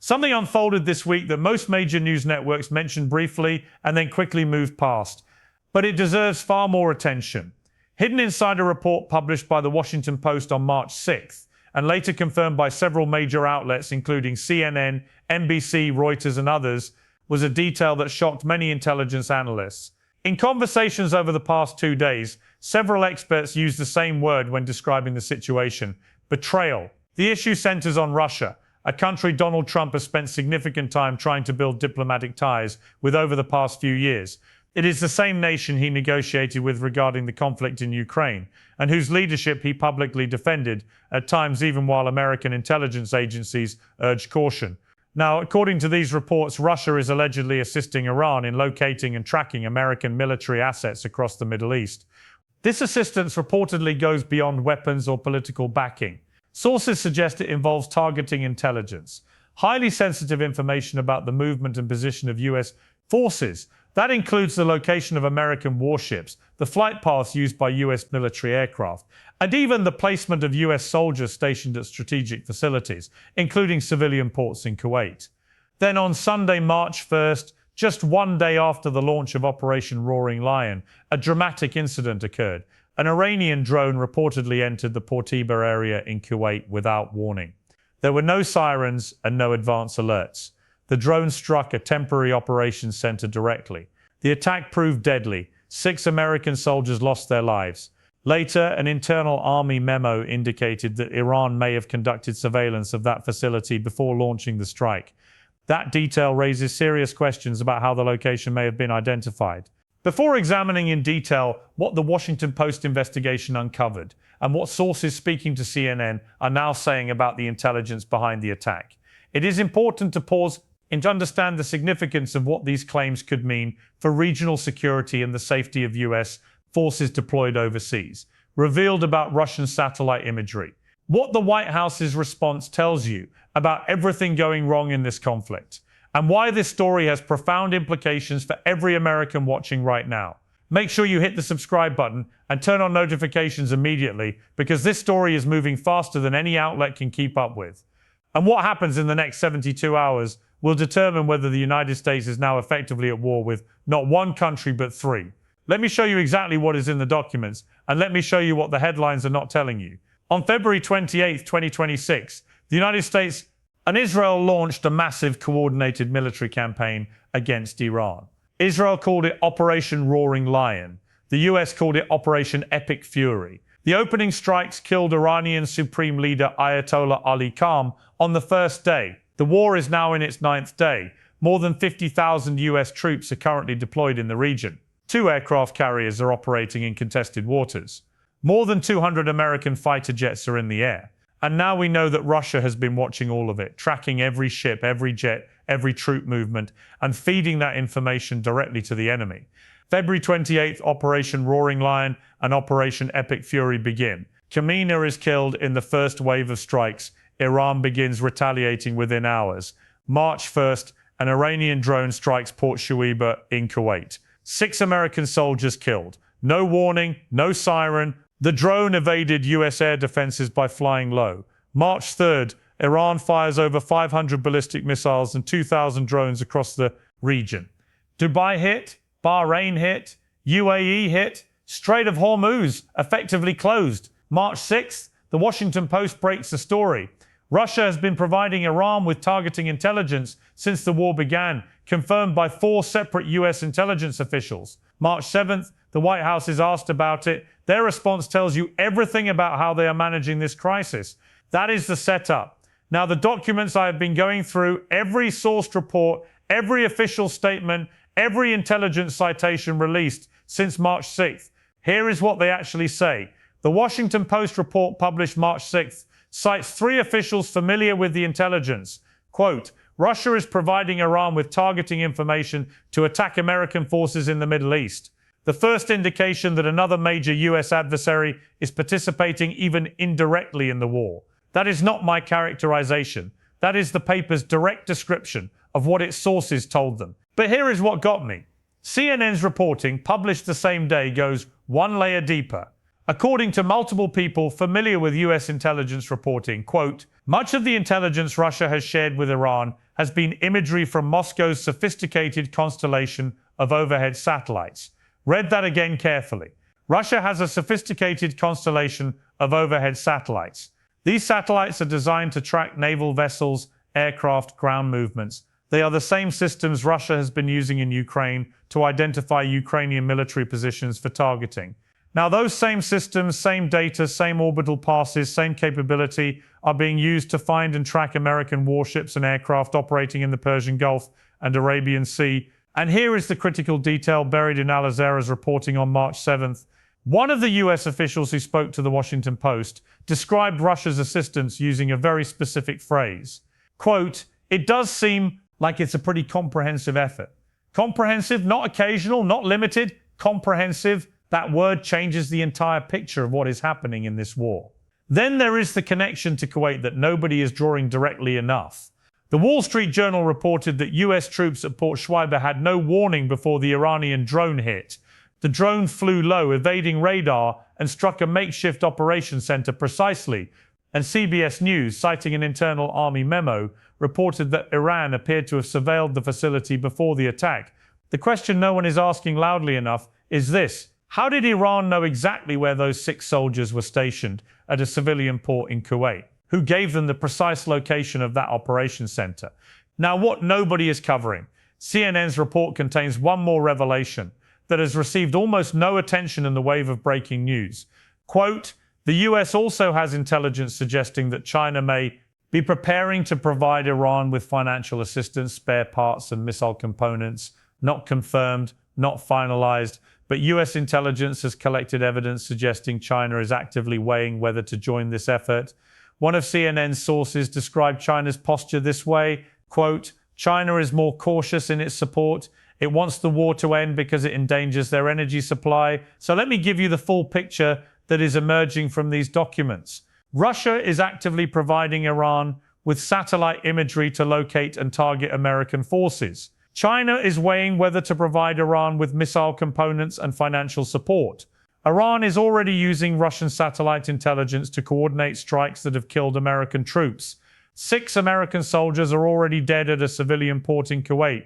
Something unfolded this week that most major news networks mentioned briefly and then quickly moved past. But it deserves far more attention. Hidden inside a report published by the Washington Post on March 6th, and later confirmed by several major outlets including CNN, NBC, Reuters and others, was a detail that shocked many intelligence analysts. In conversations over the past 2 days, several experts used the same word when describing the situation: betrayal. The issue centers on Russia, a country Donald Trump has spent significant time trying to build diplomatic ties with over the past few years. It is the same nation he negotiated with regarding the conflict in Ukraine, and whose leadership he publicly defended, at times even while American intelligence agencies urged caution. Now, according to these reports, Russia is allegedly assisting Iran in locating and tracking American military assets across the Middle East. This assistance reportedly goes beyond weapons or political backing. Sources suggest it involves targeting intelligence, highly sensitive information about the movement and position of US forces. That includes the location of American warships, the flight paths used by US military aircraft, and even the placement of US soldiers stationed at strategic facilities, including civilian ports in Kuwait. Then on Sunday, March 1st, just 1 day after the launch of Operation Roaring Lion, a dramatic incident occurred. An Iranian drone reportedly entered the Port Eba area in Kuwait without warning. There were no sirens and no advance alerts. The drone struck a temporary operations center directly. The attack proved deadly. 6 American soldiers lost their lives. Later, an internal army memo indicated that Iran may have conducted surveillance of that facility before launching the strike. That detail raises serious questions about how the location may have been identified. Before examining in detail what the Washington Post investigation uncovered and what sources speaking to CNN are now saying about the intelligence behind the attack, it is important to pause and to understand the significance of what these claims could mean for regional security and the safety of US forces deployed overseas. Revealed about Russian satellite imagery. What the White House's response tells you about everything going wrong in this conflict, and why this story has profound implications for every American watching right now. Make sure you hit the subscribe button and turn on notifications immediately, because this story is moving faster than any outlet can keep up with. And what happens in the next 72 hours will determine whether the United States is now effectively at war with not one country but 3. Let me show you exactly what is in the documents, and let me show you what the headlines are not telling you. On February 28, 2026, the United States and Israel launched a massive coordinated military campaign against Iran. Israel called it Operation Roaring Lion. The US called it Operation Epic Fury. The opening strikes killed Iranian Supreme Leader Ayatollah Ali Khamenei on the first day. The war is now in its 9th day. More than 50,000 US troops are currently deployed in the region. 2 aircraft carriers are operating in contested waters. More than 200 American fighter jets are in the air. And now we know that Russia has been watching all of it, tracking every ship, every jet, every troop movement, and feeding that information directly to the enemy. February 28th, Operation Roaring Lion and Operation Epic Fury begin. Khamenei is killed in the first wave of strikes. Iran begins retaliating within hours. March 1st, an Iranian drone strikes Port Shuaiba in Kuwait. 6 American soldiers killed. No warning, no siren. The drone evaded US air defenses by flying low. March 3rd, Iran fires over 500 ballistic missiles and 2,000 drones across the region. Dubai hit, Bahrain hit, UAE hit, Strait of Hormuz effectively closed. March 6th, the Washington Post breaks the story. Russia has been providing Iran with targeting intelligence since the war began, confirmed by 4 separate US intelligence officials. March 7th, the White House is asked about it. Their response tells you everything about how they are managing this crisis. That is the setup. Now, the documents I have been going through, every sourced report, every official statement, every intelligence citation released since March 6th. Here is what they actually say. The Washington Post report published March 6th cites 3 officials familiar with the intelligence. Quote, Russia is providing Iran with targeting information to attack American forces in the Middle East. The first indication that another major US adversary is participating even indirectly in the war. That is not my characterization. That is the paper's direct description of what its sources told them. But here is what got me. CNN's reporting, published the same day, goes one layer deeper. According to multiple people familiar with US intelligence reporting, quote, Much of the intelligence Russia has shared with Iran has been imagery from Moscow's sophisticated constellation of overhead satellites. Read that again carefully. Russia has a sophisticated constellation of overhead satellites. These satellites are designed to track naval vessels, aircraft, ground movements. They are the same systems Russia has been using in Ukraine to identify Ukrainian military positions for targeting. Now, those same systems, same data, same orbital passes, same capability are being used to find and track American warships and aircraft operating in the Persian Gulf and Arabian Sea. And here is the critical detail buried in Al Jazeera's reporting on March 7th. One of the US officials who spoke to the Washington Post described Russia's assistance using a very specific phrase. Quote, "It does seem like it's a pretty comprehensive effort." Comprehensive, not occasional, not limited, comprehensive. That word changes the entire picture of what is happening in this war. Then there is the connection to Kuwait that nobody is drawing directly enough. The Wall Street Journal reported that US troops at Port Shuaibah had no warning before the Iranian drone hit. The drone flew low, evading radar, and struck a makeshift operations center precisely. And CBS News, citing an internal army memo, reported that Iran appeared to have surveilled the facility before the attack. The question no one is asking loudly enough is this: how did Iran know exactly where those 6 soldiers were stationed at a civilian port in Kuwait? Who gave them the precise location of that operations center? Now, what nobody is covering. CNN's report contains one more revelation that has received almost no attention in the wave of breaking news. Quote, "The US also has intelligence suggesting that China may be preparing to provide Iran with financial assistance, spare parts, and missile components. Not confirmed, not finalized, but US intelligence has collected evidence suggesting China is actively weighing whether to join this effort." One of CNN's sources described China's posture this way, quote, "China is more cautious in its support. It wants the war to end because it endangers their energy supply." So let me give you the full picture that is emerging from these documents. Russia is actively providing Iran with satellite imagery to locate and target American forces. China is weighing whether to provide Iran with missile components and financial support. Iran is already using Russian satellite intelligence to coordinate strikes that have killed American troops. 6 American soldiers are already dead at a civilian port in Kuwait,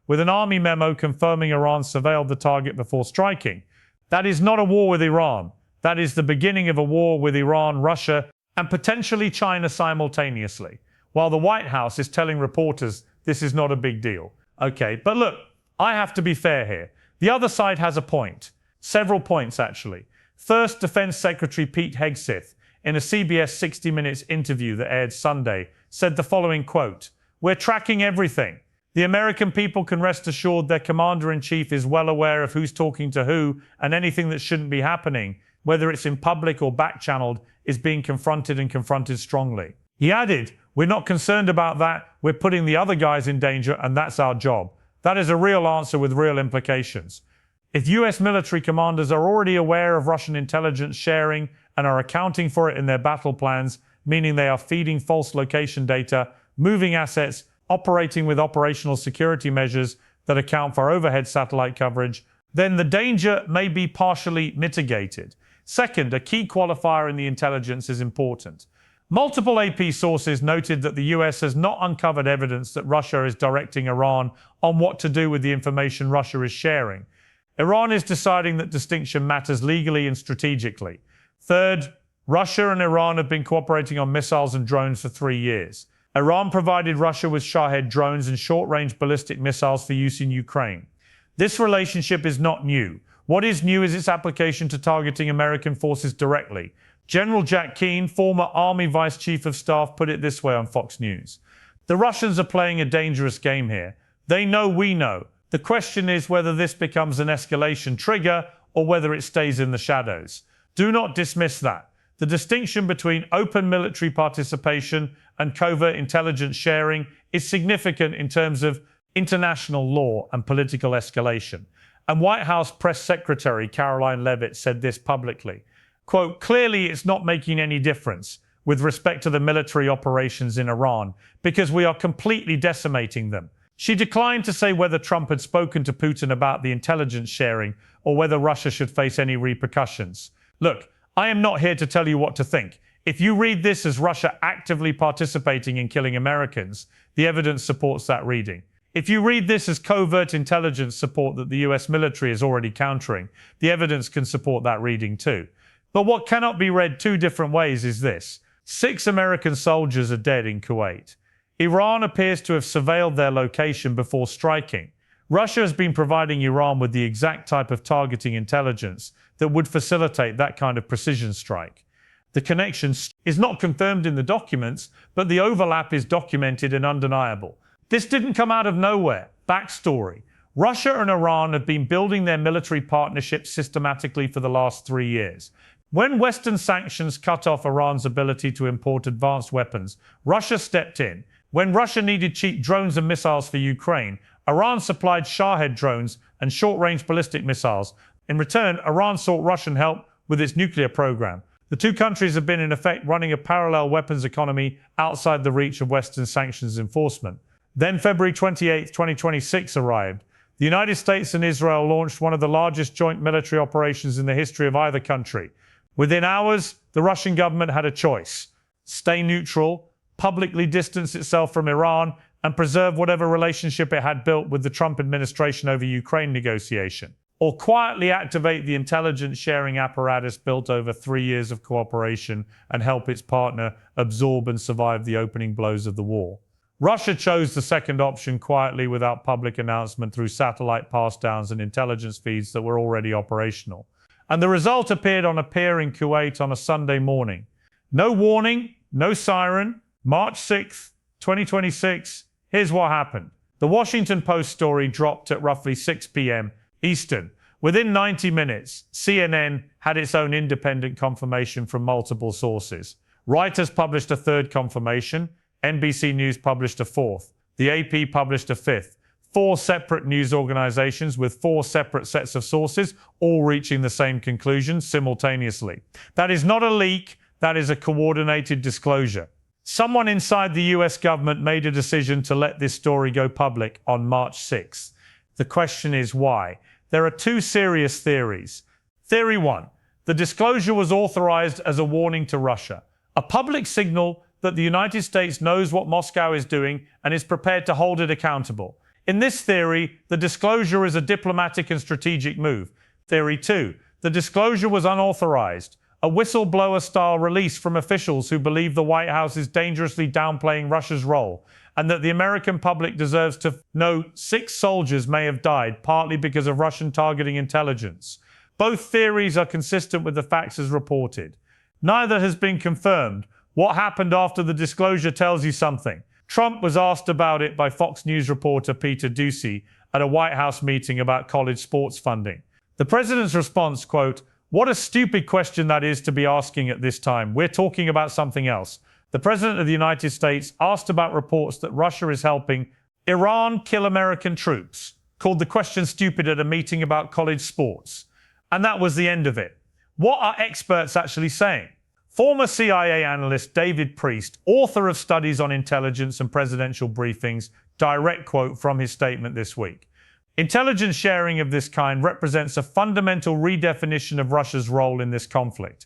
with an army memo confirming Iran surveilled the target before striking. That is not a war with Iran. That is the beginning of a war with Iran, Russia, and potentially China simultaneously, while the White House is telling reporters this is not a big deal. Okay, but look, I have to be fair here. The other side has a point. Several points, actually. First, Defense Secretary Pete Hegseth, in a CBS 60 Minutes interview that aired Sunday, said the following quote, "We're tracking everything. The American people can rest assured their commander-in-chief is well aware of who's talking to who, and anything that shouldn't be happening, whether it's in public or back-channeled, is being confronted and confronted strongly." He added, "We're not concerned about that. We're putting the other guys in danger, and that's our job." That is a real answer with real implications. If US military commanders are already aware of Russian intelligence sharing and are accounting for it in their battle plans, meaning they are feeding false location data, moving assets, operating with operational security measures that account for overhead satellite coverage, then the danger may be partially mitigated. Second, a key qualifier in the intelligence is important. Multiple AP sources noted that the US has not uncovered evidence that Russia is directing Iran on what to do with the information Russia is sharing. Iran is deciding that distinction matters legally and strategically. Third, Russia and Iran have been cooperating on missiles and drones for 3 years. Iran provided Russia with Shahed drones and short-range ballistic missiles for use in Ukraine. This relationship is not new. What is new is its application to targeting American forces directly. General Jack Keane, former Army Vice Chief of Staff, put it this way on Fox News. "The Russians are playing a dangerous game here. They know we know. The question is whether this becomes an escalation trigger or whether it stays in the shadows. Do not dismiss that. The distinction between open military participation and covert intelligence sharing is significant in terms of international law and political escalation." And White House Press Secretary Caroline Leavitt said this publicly. Quote, "Clearly it's not making any difference with respect to the military operations in Iran because we are completely decimating them." She declined to say whether Trump had spoken to Putin about the intelligence sharing or whether Russia should face any repercussions. Look, I am not here to tell you what to think. If you read this as Russia actively participating in killing Americans, the evidence supports that reading. If you read this as covert intelligence support that the US military is already countering, the evidence can support that reading too. But what cannot be read two different ways is this. 6 American soldiers are dead in Kuwait. Iran appears to have surveilled their location before striking. Russia has been providing Iran with the exact type of targeting intelligence that would facilitate that kind of precision strike. The connection is not confirmed in the documents, but the overlap is documented and undeniable. This didn't come out of nowhere. Backstory. Russia and Iran have been building their military partnership systematically for the last 3 years. When Western sanctions cut off Iran's ability to import advanced weapons, Russia stepped in. When Russia needed cheap drones and missiles for Ukraine, Iran supplied Shahed drones and short-range ballistic missiles. In return, Iran sought Russian help with its nuclear program. The two countries have been in effect running a parallel weapons economy outside the reach of Western sanctions enforcement. Then February 28, 2026 arrived. The United States and Israel launched one of the largest joint military operations in the history of either country. Within hours, the Russian government had a choice: stay neutral, publicly distance itself from Iran, and preserve whatever relationship it had built with the Trump administration over Ukraine negotiation, or quietly activate the intelligence sharing apparatus built over 3 years of cooperation and help its partner absorb and survive the opening blows of the war. Russia chose the second option quietly without public announcement through satellite pass-downs and intelligence feeds that were already operational. And the result appeared on a pier in Kuwait on a Sunday morning. No warning, no siren. March 6th, 2026. Here's what happened. The Washington Post story dropped at roughly 6 p.m. Eastern. Within 90 minutes, CNN had its own independent confirmation from multiple sources. Reuters published a third confirmation. NBC News published a fourth. The AP published a fifth. 4 separate news organizations with 4 separate sets of sources, all reaching the same conclusion simultaneously. That is not a leak. That is a coordinated disclosure. Someone inside the US government made a decision to let this story go public on March 6th. The question is why? There are 2 serious theories. Theory 1. The disclosure was authorized as a warning to Russia, a public signal that the United States knows what Moscow is doing and is prepared to hold it accountable. In this theory, the disclosure is a diplomatic and strategic move. Theory 2. The disclosure was unauthorized, a whistleblower-style release from officials who believe the White House is dangerously downplaying Russia's role, and that the American public deserves to know 6 soldiers may have died, partly because of Russian targeting intelligence. Both theories are consistent with the facts as reported. Neither has been confirmed. What happened after the disclosure tells you something. Trump was asked about it by Fox News reporter Peter Doocy at a White House meeting about college sports funding. The president's response, quote, "What a stupid question that is to be asking at this time. We're talking about something else." The President of the United States asked about reports that Russia is helping Iran kill American troops, called the question stupid at a meeting about college sports. And that was the end of it. What are experts actually saying? Former CIA analyst David Priest, author of studies on intelligence and presidential briefings, direct quote from his statement this week. Intelligence sharing of this kind represents a fundamental redefinition of Russia's role in this conflict.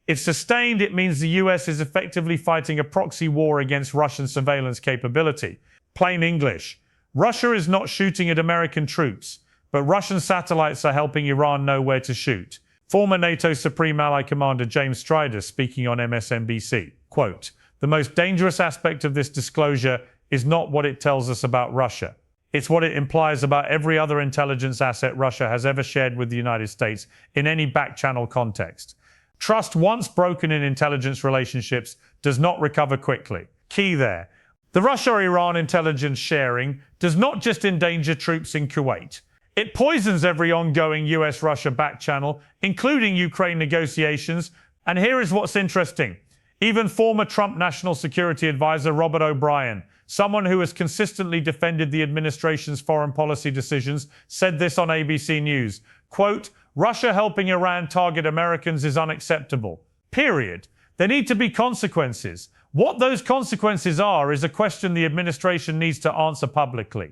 If sustained, it means the US is effectively fighting a proxy war against Russian surveillance capability. Plain English. Russia is not shooting at American troops, but Russian satellites are helping Iran know where to shoot. Former NATO Supreme Allied Commander James Strider speaking on MSNBC. Quote, "The most dangerous aspect of this disclosure is not what it tells us about Russia. It's what it implies about every other intelligence asset Russia has ever shared with the United States in any back-channel context. Trust once broken in intelligence relationships does not recover quickly." Key there. The Russia-Iran intelligence sharing does not just endanger troops in Kuwait. It poisons every ongoing US-Russia back channel, including Ukraine negotiations. And here is what's interesting. Even former Trump National Security Advisor Robert O'Brien, someone who has consistently defended the administration's foreign policy decisions, said this on ABC News. Quote, "Russia helping Iran target Americans is unacceptable. Period. There need to be consequences. What those consequences are is a question the administration needs to answer publicly.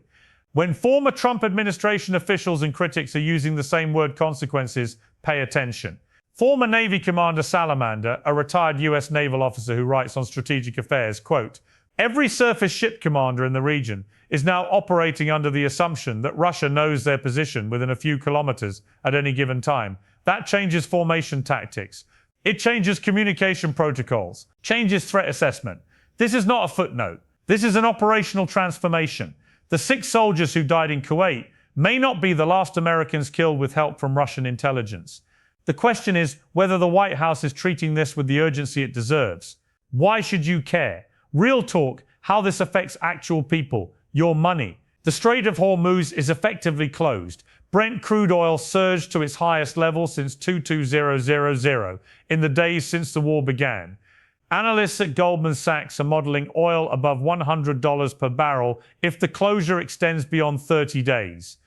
When former Trump administration officials and critics are using the same word consequences, pay attention." Former Navy Commander Salamander, a retired US naval officer who writes on strategic affairs, quote, "Every surface ship commander in the region is now operating under the assumption that Russia knows their position within a few kilometers at any given time. That changes formation tactics. It changes communication protocols, changes threat assessment. This is not a footnote. This is an operational transformation. The 6 soldiers who died in Kuwait may not be the last Americans killed with help from Russian intelligence. The question is whether the White House is treating this with the urgency it deserves. Why should you care? Real talk, how this affects actual people, your money. The Strait of Hormuz is effectively closed. Brent crude oil surged to its highest level since 22000 in the days since the war began. Analysts at Goldman Sachs are modeling oil above $100 per barrel if the closure extends beyond 30 days.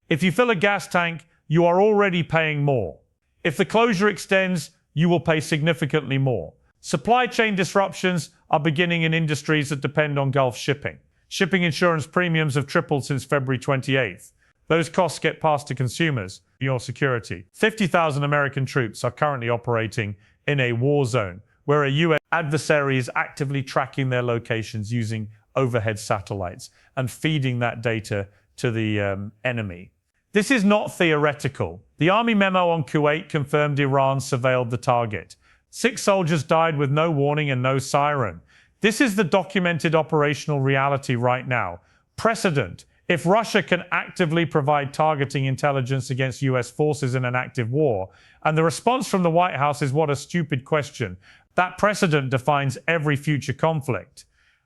If you fill a gas tank, you are already paying more. If the closure extends, you will pay significantly more. Supply chain disruptions are beginning in industries that depend on Gulf shipping. Shipping insurance premiums have tripled since February 28th. Those costs get passed to consumers. Your security. 50,000 American troops are currently operating in a war zone where a US adversary is actively tracking their locations using overhead satellites and feeding that data to the enemy. This is not theoretical. The Army memo on Kuwait confirmed Iran surveilled the target. 6 soldiers died with no warning and no siren. This is the documented operational reality right now. Precedent. If Russia can actively provide targeting intelligence against US forces in an active war, and the response from the White House is what a stupid question, that precedent defines every future conflict.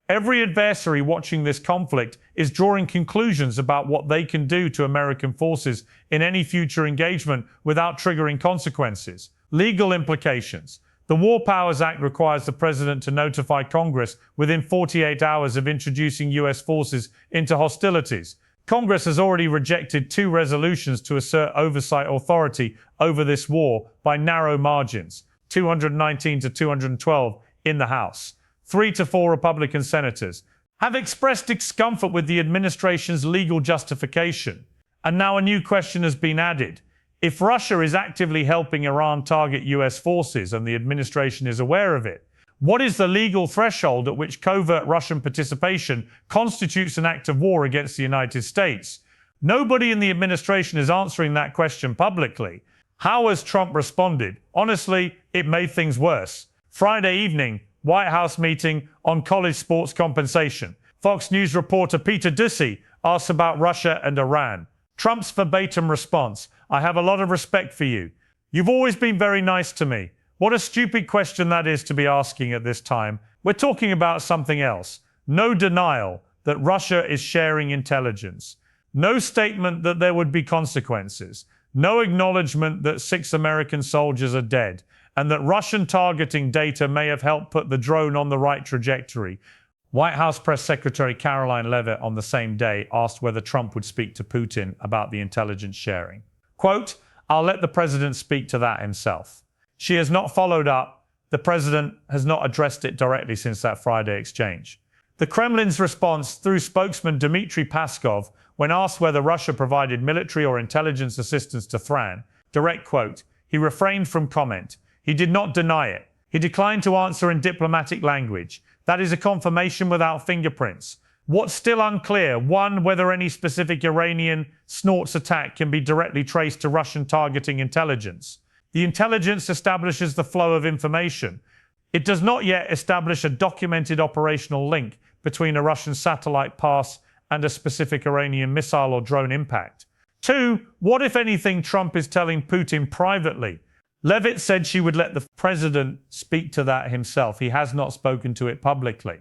Every adversary watching this conflict is drawing conclusions about what they can do to American forces in any future engagement without triggering consequences. Legal implications. The War Powers Act requires the President to notify Congress within 48 hours of introducing US forces into hostilities. Congress has already rejected 2 resolutions to assert oversight authority over this war by narrow margins, 219 to 212 in the House. 3 to 4 Republican senators have expressed discomfort with the administration's legal justification. And now a new question has been added. If Russia is actively helping Iran target US forces and the administration is aware of it, what is the legal threshold at which covert Russian participation constitutes an act of war against the United States? Nobody in the administration is answering that question publicly. How has Trump responded? Honestly, it made things worse. Friday evening, White House meeting on college sports compensation. Fox News reporter Peter Doocy asks about Russia and Iran. Trump's verbatim response, "I have a lot of respect for you. You've always been very nice to me." What a stupid question that is to be asking at this time. We're talking about something else. No denial that Russia is sharing intelligence. No statement that there would be consequences. No acknowledgement that 6 American soldiers are dead, and that Russian targeting data may have helped put the drone on the right trajectory. White House Press Secretary Caroline Leavitt on the same day asked whether Trump would speak to Putin about the intelligence sharing. Quote, "I'll let the president speak to that himself." She has not followed up. The president has not addressed it directly since that Friday exchange. The Kremlin's response through spokesman Dmitry Peskov when asked whether Russia provided military or intelligence assistance to Thran, direct quote, "He refrained from comment. He did not deny it. He declined to answer in diplomatic language. That is a confirmation without fingerprints. What's still unclear, 1, whether any specific Iranian snorts attack can be directly traced to Russian targeting intelligence. The intelligence establishes the flow of information. It does not yet establish a documented operational link between a Russian satellite pass and a specific Iranian missile or drone impact. 2, what if anything Trump is telling Putin privately? Leavitt said she would let the president speak to that himself. He has not spoken to it publicly.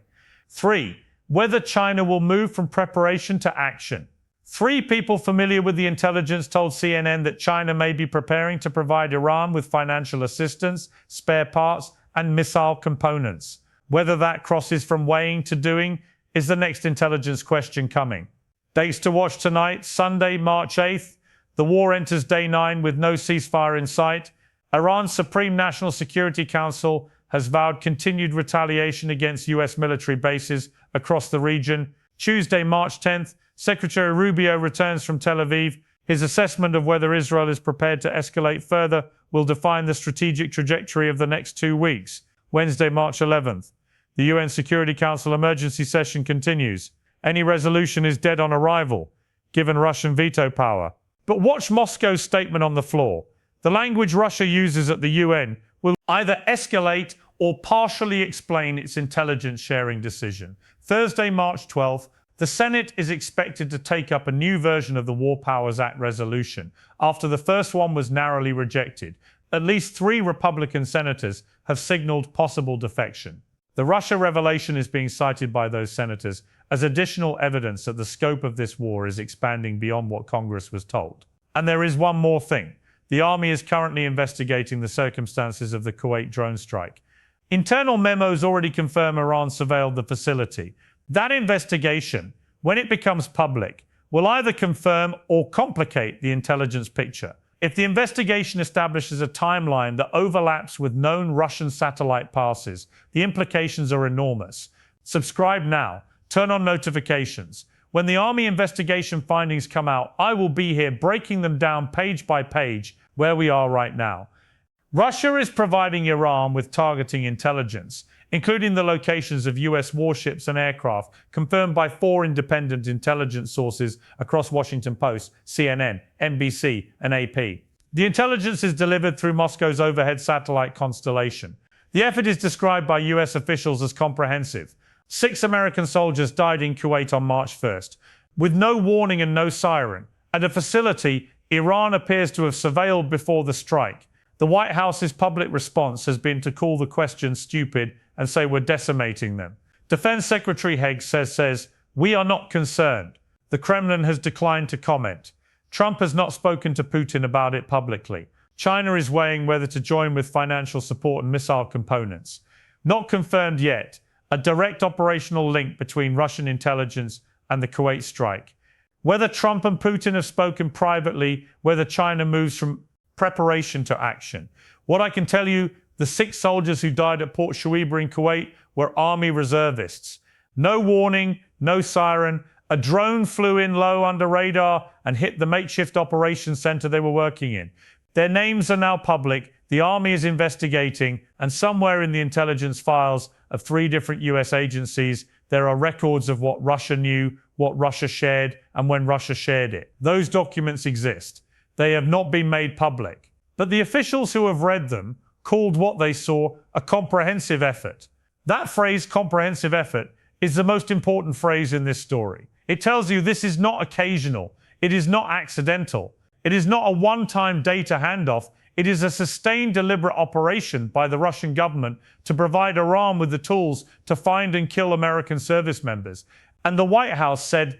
3, whether China will move from preparation to action. 3 people familiar with the intelligence told CNN that China may be preparing to provide Iran with financial assistance, spare parts, and missile components. Whether that crosses from weighing to doing is the next intelligence question coming. Dates to watch tonight, Sunday, March 8th. The war enters day 9 with no ceasefire in sight. Iran's Supreme National Security Council has vowed continued retaliation against US military bases across the region. Tuesday, March 10th, Secretary Rubio returns from Tel Aviv. His assessment of whether Israel is prepared to escalate further will define the strategic trajectory of the next 2 weeks. Wednesday, March 11th. The UN Security Council emergency session continues. Any resolution is dead on arrival, given Russian veto power. But watch Moscow's statement on the floor. The language Russia uses at the UN will either escalate or partially explain its intelligence sharing decision. Thursday, March 12th, the Senate is expected to take up a new version of the War Powers Act resolution after the first one was narrowly rejected. At least 3 Republican senators have signaled possible defection. The Russia revelation is being cited by those senators as additional evidence that the scope of this war is expanding beyond what Congress was told. And there is one more thing. The army is currently investigating the circumstances of the Kuwait drone strike. Internal memos already confirm Iran surveilled the facility. That investigation, when it becomes public, will either confirm or complicate the intelligence picture. If the investigation establishes a timeline that overlaps with known Russian satellite passes, the implications are enormous. Subscribe now. Turn on notifications. When the Army investigation findings come out, I will be here breaking them down page by page where we are right now. Russia is providing Iran with targeting intelligence, including the locations of US warships and aircraft, confirmed by 4 independent intelligence sources across Washington Post, CNN, NBC, and AP. The intelligence is delivered through Moscow's overhead satellite constellation. The effort is described by US officials as comprehensive. 6 American soldiers died in Kuwait on March 1st, with no warning and no siren. At a facility Iran appears to have surveilled before the strike. The White House's public response has been to call the question stupid and say we're decimating them. Defense Secretary Haig says, "We are not concerned." The Kremlin has declined to comment. Trump has not spoken to Putin about it publicly. China is weighing whether to join with financial support and missile components. Not confirmed yet. A direct operational link between Russian intelligence and the Kuwait strike. Whether Trump and Putin have spoken privately, whether China moves from preparation to action. What I can tell you, the 6 soldiers who died at Port Shuiba in Kuwait were Army reservists. No warning, no siren. A drone flew in low under radar and hit the makeshift operations center they were working in. Their names are now public, the Army is investigating, and somewhere in the intelligence files of 3 different US agencies, there are records of what Russia knew, what Russia shared, and when Russia shared it. Those documents exist. They have not been made public. But the officials who have read them called what they saw a comprehensive effort. That phrase, comprehensive effort, is the most important phrase in this story. It tells you this is not occasional. It is not accidental. It is not a one-time data handoff. It is a sustained, deliberate operation by the Russian government to provide Iran with the tools to find and kill American service members. And the White House said